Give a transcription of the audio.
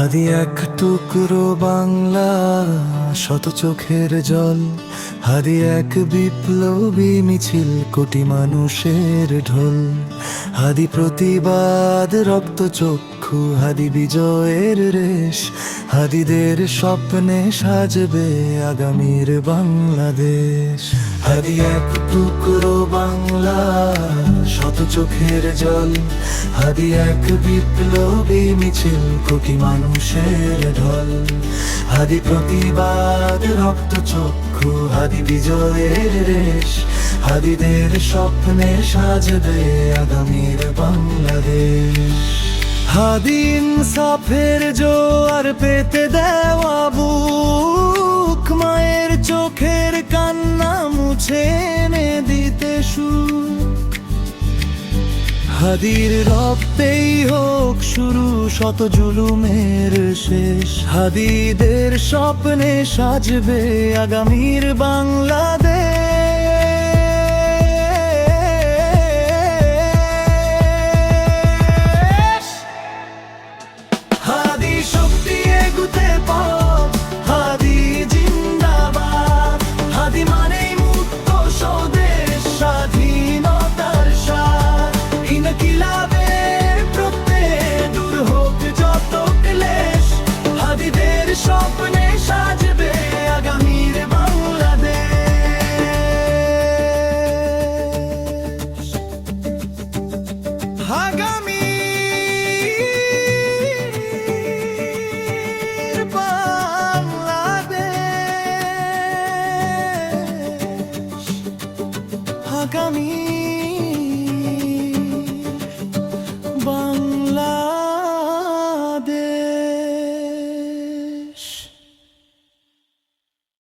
হাদি এক টুকরো বাংলা, শত চোখের জল। হাদি এক বিপ্লবী মিছিল, কোটি মানুষের ঢোল। হাদি প্রতিবাদ রক্ত চক্ষু, হাদি বিজয়ের রেশ। হাদিদের স্বপ্নে সাজবে আগামীর বাংলাদেশ। হাদি এক টুকরো বাংলা, শত চোখের জল। হাদি এক বিপ্লবী মিছিল, কোটি মানুষের ঢল। হাদি প্রতিবাদ রক্ত চক্ষু, হাদি বিজয়ের রেশ। হাদিদের স্বপ্নে সাজবে আগামীর বাংলাদেশ। হাদি ইনসাফের জোয়ার পেতে দেওয়া বুক, মায়ের চোখের কান্না মুছে এনে দিতে সুখ। হাদির রক্তেই হোক শুরু শত জুলুমের শেষ। হাদিদের স্বপ্নে সাজবে আগামীর বাংলাদেশ। হাদি শক্তি এগুতে পথ, হাদি জিন্দাবাদ। হাদি মানেই মুক্ত স্বদেশ, স্বাধীনতার স্বাদ। ইনকিলাবের প্রত্যয় দূর হোক যত ক্লেশ। হাদিদের স্বপ্নে সাজবে আগামীর বাংলাদেশ। আগামীর বাংলাদেশ। আগামী বাংলা।